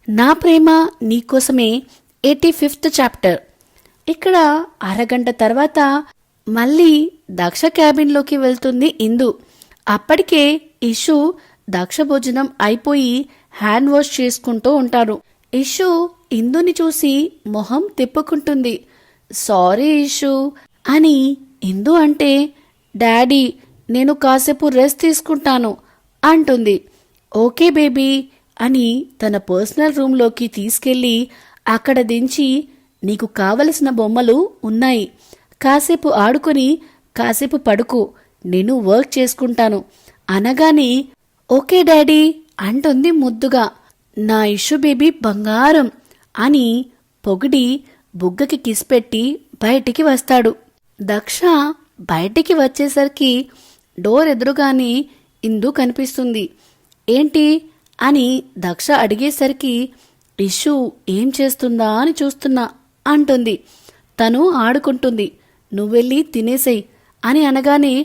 నా ప్రేమ నీకోసమే 85th chapter. ఇక్కడ అరగంట తర్వాత మళ్ళీ దక్ష క్యాబిన్లోకి వెళ్తుంది ఇందు. అప్పటికే ఇషు దక్ష భోజనం అయిపోయి హ్యాండ్ వాష్ చేసుకుంటూ ఉంటారు. ఇషు ఇందుని చూసి మొహం తిప్పుకుంటుంది. సారీ ఇషు అని ఇందు అంటే, డాడీ నేను కాసేపు రెస్ట్ తీసుకుంటాను అంటుంది. ఓకే బేబీ అని తన పర్సనల్ రూమ్లోకి తీసుకెళ్ళి అక్కడ దించి, నీకు కావలసిన బొమ్మలు ఉన్నాయి, కాసేపు ఆడుకొని కాసేపు పడుకో, నేను వర్క్ చేసుకుంటాను అనగానే ఓకే డాడీ అంటుంది ముద్దుగా. నా ఇషు బేబీ బంగారం అని పొగిడి బుగ్గకి కిస్ పెట్టి బయటికి వస్తాడు. దక్ష బయటికి వచ్చేసరికి డోర్ ఎదురుగానే ఇందు కనిపిస్తుంది. ఏంటి అని దక్ష అడిగేసరికి ఇషు ఏం చేస్తుందా అని చూస్తున్నా అంటుంది. తను ఆడుకుంటుంది, నువ్వెళ్ళి తినేసేయ్ అని అనగానే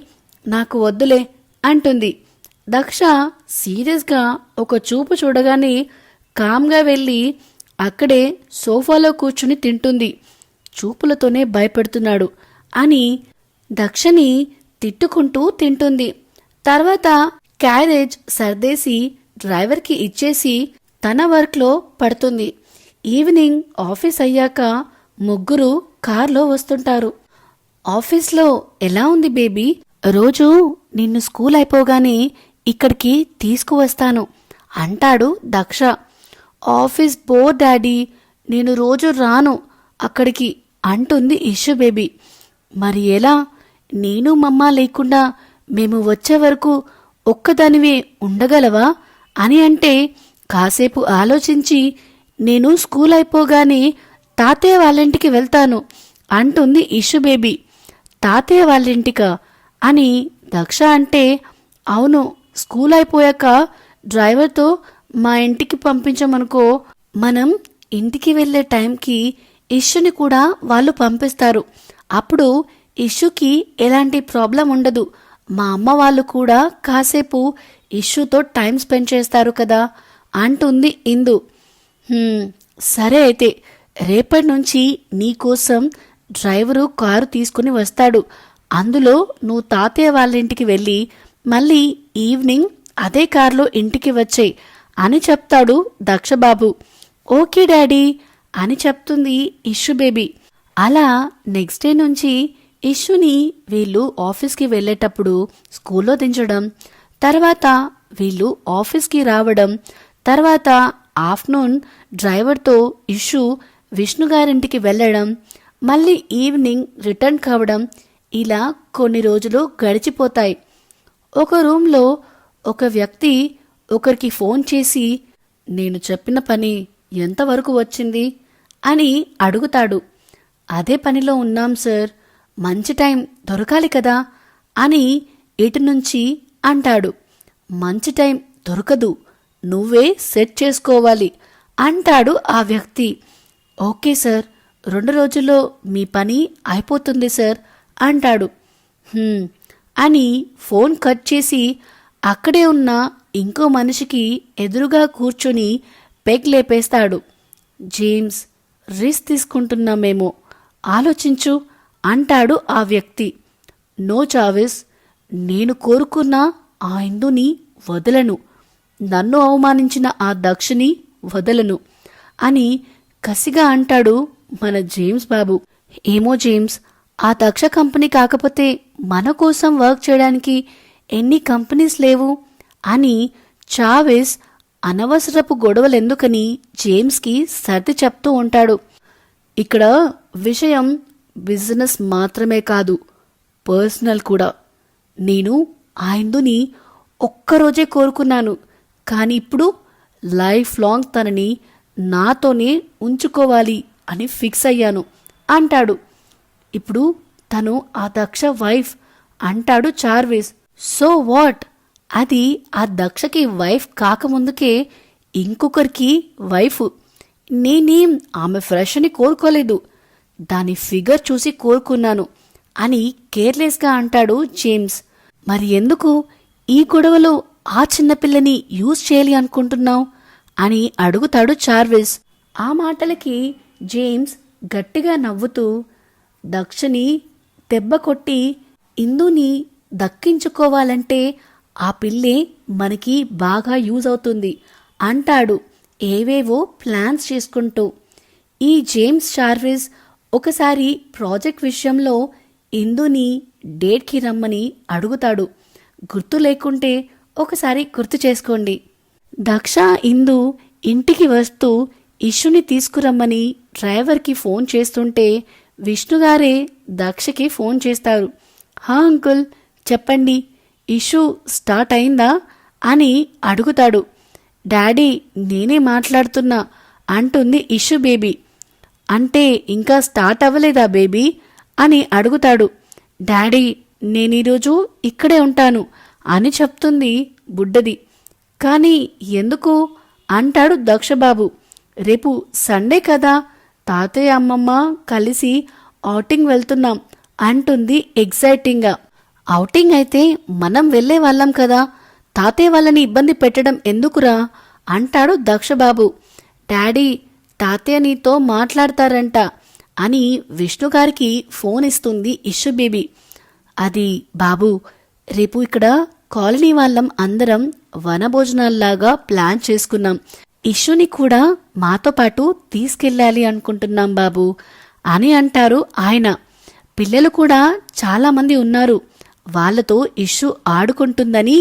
నాకు వద్దులే అంటుంది. దక్ష సీరియస్గా ఒక చూపు చూడగానే కామ్గా వెళ్ళి అక్కడే సోఫాలో కూర్చుని తింటుంది. చూపులతోనే భయపెడుతున్నాడు అని దక్షని తిట్టుకుంటూ తింటుంది. తర్వాత క్యారేజ్ సర్దేసి డ్రైవర్కి ఇచ్చేసి తన వర్క్లో పడుతుంది. ఈవినింగ్ ఆఫీస్ అయ్యాక ముగ్గురు కార్లో వస్తుంటారు. ఆఫీస్లో ఎలా ఉంది బేబీ? రోజు నిన్ను స్కూల్ అయిపోగానే ఇక్కడికి తీసుకువస్తాను అంటాడు దక్ష. ఆఫీస్ బోర్ డాడీ, నేను రోజు రాను అక్కడికి అంటుంది ఇషు బేబీ. మరి ఎలా? నేను మమ్మ లేకుండా మేము వచ్చే వరకు ఒక్కదానివే ఉండగలవా అని అంటే కాసేపు ఆలోచించి నేను స్కూల్ అయిపోగానే తాతయ్య వాళ్ళింటికి వెళ్తాను అంటుంది ఇషు బేబీ. తాతయ్య వాళ్ళింటికా అని దక్ష అంటే, అవును, స్కూల్ అయిపోయాక డ్రైవర్తో మా ఇంటికి పంపించమనుకో, మనం ఇంటికి వెళ్లే టైంకి ఇషుని కూడా వాళ్ళు పంపిస్తారు. అప్పుడు ఇషుకి ఎలాంటి ప్రాబ్లం ఉండదు. మా అమ్మ వాళ్ళు కూడా కాసేపు ఇషుతో టైం స్పెండ్ చేస్తారు కదా అంటుంది ఇందు. సరే అయితే రేపటి నుంచి నీకోసం డ్రైవరు కారు తీసుకుని వస్తాడు. అందులో నువ్వు తాతయ్య వాళ్ళ ఇంటికి వెళ్ళి మళ్ళీ ఈవినింగ్ అదే కారులో ఇంటికి వచ్చేయ్ అని చెప్తాడు దక్షబాబు. ఓకే డాడీ అని చెప్తుంది ఇషు బేబీ. అలా నెక్స్ట్ డే నుంచి ఇషుని వీళ్ళు ఆఫీస్కి వెళ్ళేటప్పుడు స్కూల్లో దించడం, తర్వాత వీళ్ళు ఆఫీస్కి రావడం, తర్వాత ఆఫ్టర్నూన్ డ్రైవర్తో ఇషు విష్ణు గారింటికి వెళ్ళడం, మళ్ళీ ఈవినింగ్ రిటర్న్ కావడం, ఇలా కొన్ని రోజులు గడిచిపోతాయి. ఒక రూమ్లో ఒక వ్యక్తి ఒకరికి ఫోన్ చేసి, నేను చెప్పిన పని ఎంతవరకు వచ్చింది అని అడుగుతాడు. అదే పనిలో ఉన్నాం సార్, మంచి టైం దొరకాలి కదా అని ఇటు నుంచి అంటాడు. మంచి టైం దొరకదు, నువ్వే సెట్ చేసుకోవాలి అంటాడు ఆ వ్యక్తి. ఓకే సార్, 2 రోజుల్లో మీ పని అయిపోతుంది సార్ అంటాడు. అని ఫోన్ కట్ చేసి అక్కడే ఉన్న ఇంకో మనిషికి ఎదురుగా కూర్చొని పెగ్ లేపేస్తాడు. జేమ్స్, రిస్క్ తీసుకుంటున్నామేమో, ఆలోచించు అంటాడు ఆ వ్యక్తి. నో చావిస్, నేను కోరుకున్న ఆ ఇందుని వదలను, నన్ను అవమానించిన ఆ దక్షని వదలను అని కసిగా అంటాడు మన జేమ్స్ బాబు. ఏమో జేమ్స్, ఆ దక్ష కంపెనీ కాకపోతే మన కోసం వర్క్ చేయడానికి ఎన్ని కంపెనీస్ లేవు అని చావేస్ అనవసరపు గొడవలెందుకని జేమ్స్కి సర్ది చెప్తూ ఉంటాడు. ఇక్కడ విషయం బిజినెస్ మాత్రమే కాదు, పర్సనల్ కూడా. నేను ఆ ఇందుని ఒక్కరోజే కోరుకున్నాను, కానీ ఇప్పుడు లైఫ్ లాంగ్ తనని నాతోనే ఉంచుకోవాలి అని ఫిక్స్ అయ్యాను అంటాడు. ఇప్పుడు తను ఆ దక్ష వైఫ్ అంటాడు చార్వేస్. So what? అది ఆ దక్షకి వైఫ్ కాకముందుకే ఇంకొకరికి వైఫ్. నేనేం ఆమె ఫ్రెష్ అని కోరుకోలేదు, దాని ఫిగర్ చూసి కోరుకున్నాను అని కేర్లెస్గా అంటాడు జేమ్స్. మరి ఎందుకు ఈ గొడవలో ఆ చిన్నపిల్లని యూజ్ చేయాలి అనుకుంటున్నావు అని అడుగుతాడు చార్విస్. ఆ మాటలకి జేమ్స్ గట్టిగా నవ్వుతూ దక్షని దెబ్బ కొట్టి ఇందుని దక్కించుకోవాలంటే ఆ పిల్లే మనకి బాగా యూజ్ అవుతుంది అంటాడు, ఏవేవో ప్లాన్స్ చేసుకుంటూ. ఈ జేమ్స్ చార్విస్ ఒకసారి ప్రాజెక్ట్ విషయంలో ఇందుని డేట్కి రమ్మని అడుగుతాడు. గుర్తు లేకుంటే ఒకసారి గుర్తు చేసుకోండి. దక్ష ఇందు ఇంటికి వస్తూ ఇష్యుని తీసుకురమ్మని డ్రైవర్కి ఫోన్ చేస్తుంటే విష్ణుగారే దక్షకి ఫోన్ చేస్తారు. హా అంకుల్, చెప్పండి, ఇష్యూ స్టార్ట్ అయిందా అని అడుగుతాడు. డాడీ నేనే మాట్లాడుతున్నా అంటుంది ఇష్యూ బేబీ. అంటే ఇంకా స్టార్ట్ అవ్వలేదా బేబీ అని అడుగుతాడు. డాడీ నేనీరోజు ఇక్కడే ఉంటాను అని చెప్తుంది బుడ్డది. కానీ ఎందుకు అంటాడు దక్షబాబు. రేపు సండే కదా, తాతయ్య అమ్మమ్మ కలిసి ఔటింగ్ వెళ్తున్నాం అంటుంది ఎగ్జైటింగ్గా. ఔటింగ్ అయితే మనం వెళ్లే వాళ్ళం కదా, తాతయ్య వాళ్ళని ఇబ్బంది పెట్టడం ఎందుకురా అంటాడు దక్షబాబు. డాడీ తాతయ్య నీతో మాట్లాడతారంట అని విష్ణుగారికి ఫోన్ ఇస్తుంది ఇష్యూ బేబీ. అది బాబు, రేపు ఇక్కడ కాలనీ వాళ్ళం అందరం వనభోజనాల్లాగా ప్లాన్ చేసుకున్నాం. ఇష్యూని కూడా మాతో పాటు తీసుకెళ్ళాలి అనుకుంటున్నాం బాబు అని అంటారు ఆయన. పిల్లలు కూడా చాలామంది ఉన్నారు, వాళ్లతో ఇష్యూ ఆడుకుంటుందని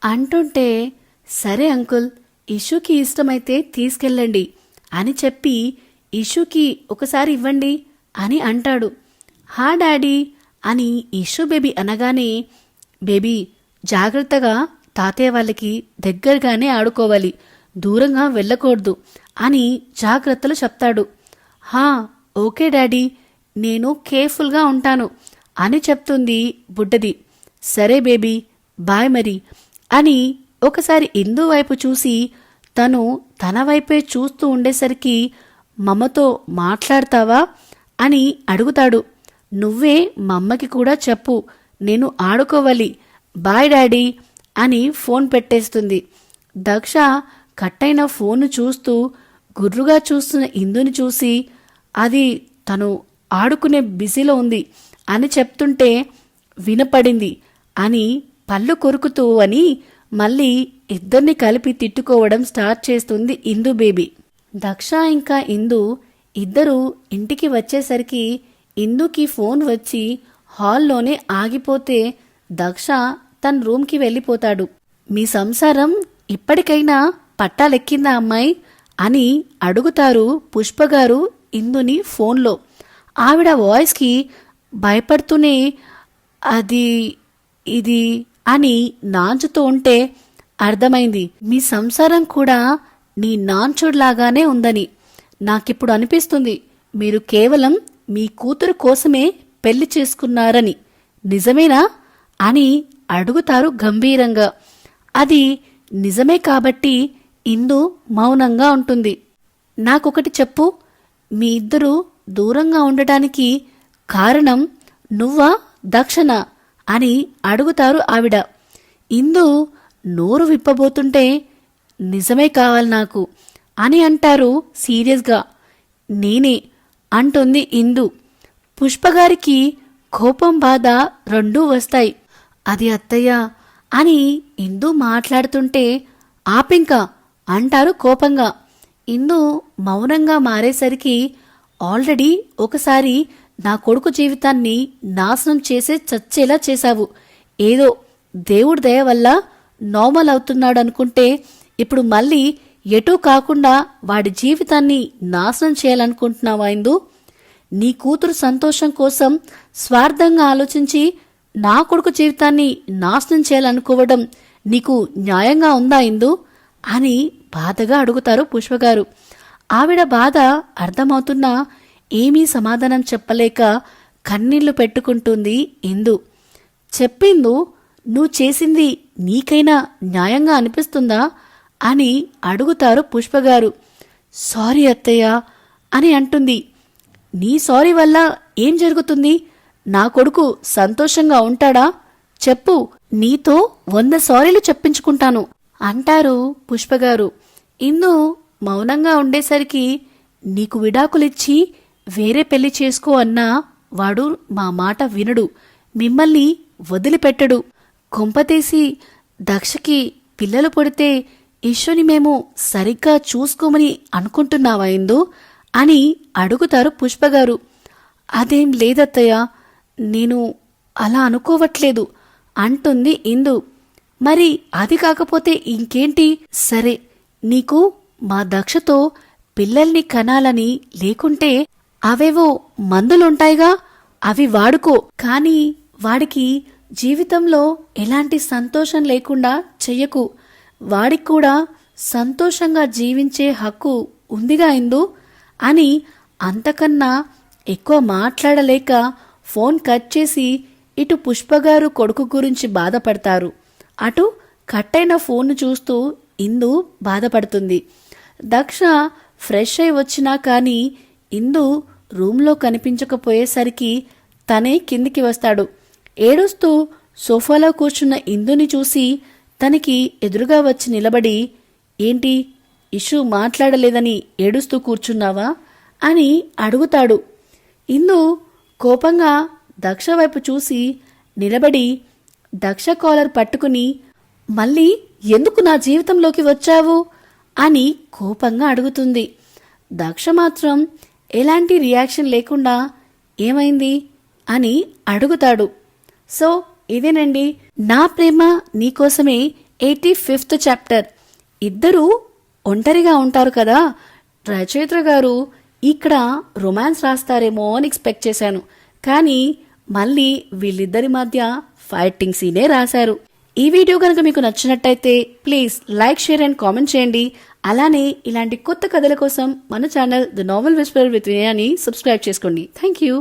అంటుంటే సరే అంకుల్, ఇష్యూకి ఇష్టమైతే తీసుకెళ్ళండి అని చెప్పి ఇష్యూకి ఒకసారి ఇవ్వండి అని అంటాడు. హా డాడీ అని ఇష్యూ బేబీ అనగానే, బేబీ జాగ్రత్తగా తాతయ్య వాళ్ళకి దగ్గరగానే ఆడుకోవాలి, దూరంగా వెళ్ళకూడదు అని జాగ్రత్తలు చెప్తాడు. హా ఓకే డాడీ, నేను కేర్ఫుల్గా ఉంటాను అని చెప్తుంది బుడ్డది. సరే బేబీ, బాయ్ మరి అని ఒకసారి ఇందు వైపు చూసి తను తన వైపే చూస్తూ ఉండేసరికి మమ్మతో మాట్లాడతావా అని అడుగుతాడు. నువ్వే మమ్మకి కూడా చెప్పు, నేను ఆడుకోవాలి, బాయ్ డాడీ అని ఫోన్ పెట్టేస్తుంది. దక్ష కట్టైన ఫోన్ను చూస్తూ గుర్రుగా చూస్తున్న ఇందుని చూసి అది తను ఆడుకునే బిజీలో ఉంది అని చెప్తుంటే వినపడింది అని పళ్ళు కొరుకుతూ అని మళ్ళీ ఇద్దరిని కలిపి తిట్టుకోవడం స్టార్ట్ చేస్తుంది ఇందు బేబీ. దక్ష ఇంకా ఇందు ఇద్దరు ఇంటికి వచ్చేసరికి ఇందుకి ఫోన్ వచ్చి హాల్లోనే ఆగిపోతే దక్ష తన రూమ్కి వెళ్ళిపోతాడు. మీ సంసారం ఇప్పటికైనా పట్టాలెక్కిందా అమ్మాయి అని అడుగుతారు పుష్పగారు ఇందుని ఫోన్లో. ఆవిడ వాయిస్కి భయపడుతూనే అది ఇది అని నాంచుతూ ఉంటే అర్థమైంది, మీ సంసారం కూడా నీ నాంచుడులాగానే ఉందని. నాకిప్పుడు అనిపిస్తుంది మీరు కేవలం మీ కూతురు కోసమే పెళ్లి చేసుకున్నారని. నిజమేనా అని అడుగుతారు గంభీరంగా. అది నిజమే కాబట్టి ఇందు మౌనంగా ఉంటుంది. నాకొకటి చెప్పు, మీ ఇద్దరూ దూరంగా ఉండటానికి కారణం నువ్వా దక్షణ అని అడుగుతారు ఆవిడ. ఇందు నోరు విప్పబోతుంటే నిజమే కావాలి నాకు అని అంటారు సీరియస్గా. నేనే అంటుంది ఇందు. పుష్పగారికి కోపం బాధ రెండూ వస్తాయి. అది అత్తయ్య అని ఇందు మాట్లాడుతుంటే ఆపింక అంటారు కోపంగా. ఇందు మౌనంగా మారేసరికి ఆల్రెడీ ఒకసారి నా కొడుకు జీవితాన్ని నాశనం చేసే చచ్చేలా చేశావు. ఏదో దేవుడి దయ వల్ల నార్మల్ అవుతున్నాడనుకుంటే ఇప్పుడు మళ్ళీ ఎటూ కాకుండా వాడి జీవితాన్ని నాశనం చేయాలనుకుంటున్నావా ఇందు? నీ కూతురు సంతోషం కోసం స్వార్థంగా ఆలోచించి నా కొడుకు జీవితాన్ని నాశనం చేయాలనుకోవడం నీకు న్యాయంగా ఉందా ఇందు అని బాధగా అడుగుతారు పుష్పగారు. ఆవిడ బాధ అర్థమవుతున్నా ఏమీ సమాధానం చెప్పలేక కన్నీళ్లు పెట్టుకుంటుంది ఇందు. చెప్పిందు, నువ్వు చేసింది నీకైనా న్యాయంగా అనిపిస్తుందా అని అడుగుతారు పుష్పగారు. సారీ అత్తయ్య అని అంటుంది. నీ సారీ వల్ల ఏం జరుగుతుంది? నా కొడుకు సంతోషంగా ఉంటాడా? చెప్పు, నీతో 100 సారీలు చెప్పించుకుంటాను అంటారు పుష్పగారు. ఇందు మౌనంగా ఉండేసరికి నీకు విడాకులిచ్చి వేరే పెళ్లి చేసుకో అన్నా వాడు మా మాట వినడు, మిమ్మల్ని వదిలిపెట్టడు. కొంపతీసి దక్షకి పిల్లలు పుడితే ఇష్యుని మేము సరిగ్గా చూసుకోమని అనుకుంటున్నావా ఇందు అని అడుగుతారు పుష్పగారు. అదేం లేదత్తయ్య, నేను అలా అనుకోవట్లేదు అంటుంది ఇందు. మరి అది కాకపోతే ఇంకేంటి? సరే, నీకు మా దక్షతో పిల్లల్ని కనాలని లేకుంటే అవేవో మందులుంటాయిగా, అవి వాడుకో. కానీ వాడికి జీవితంలో ఎలాంటి సంతోషం లేకుండా చెయ్యకు. వాడికి కూడా సంతోషంగా జీవించే హక్కు ఉందిగా ఇందు అని అంతకన్నా ఎక్కువ మాట్లాడలేక ఫోన్ కట్ చేసి ఇటు పుష్పగారు కొడుకు గురించి బాధపడతారు. అటు కట్టైన ఫోన్ను చూస్తూ ఇందు బాధపడుతుంది. దక్ష ఫ్రెష్ అయి వచ్చినా కానీ ఇందు రూంలో కనిపించకపోయేసరికి తనే కిందికి వస్తాడు. ఏడుస్తూ సోఫాలో కూర్చున్న ఇందుని చూసి తనకి ఎదురుగా వచ్చి నిలబడి, ఏంటి ఇషు మాట్లాడలేదని ఏడుస్తూ కూర్చున్నావా అని అడుగుతాడు. ఇందు కోపంగా దక్ష వైపు చూసి నిలబడి దక్ష కాలర్ పట్టుకుని, మళ్ళీ ఎందుకు నా జీవితంలోకి వచ్చావు అని కోపంగా అడుగుతుంది. దక్ష మాత్రం ఎలాంటి రియాక్షన్ లేకుండా ఏమైంది అని అడుగుతాడు. సో ఇదేనండి నా ప్రేమ నీకోసమే 85th చాప్టర్. ఇద్దరూ ఒంటరిగా ఉంటారు కదా, రచయిత్ర గారు ఇక్కడ రొమాన్స్ రాస్తారేమో అని ఎక్స్పెక్ట్ చేశాను. కానీ మళ్ళీ వీళ్ళిద్దరి మధ్య ఫైటింగ్ సీనే రాశారు. ఈ వీడియో కనుక మీకు నచ్చినట్టయితే please like, share and comment చేయండి. అలానే ఇలాంటి కొత్త కథల కోసం మన channel the novel whisperer with Vinayani subscribe చేసుకోండి. Thank you.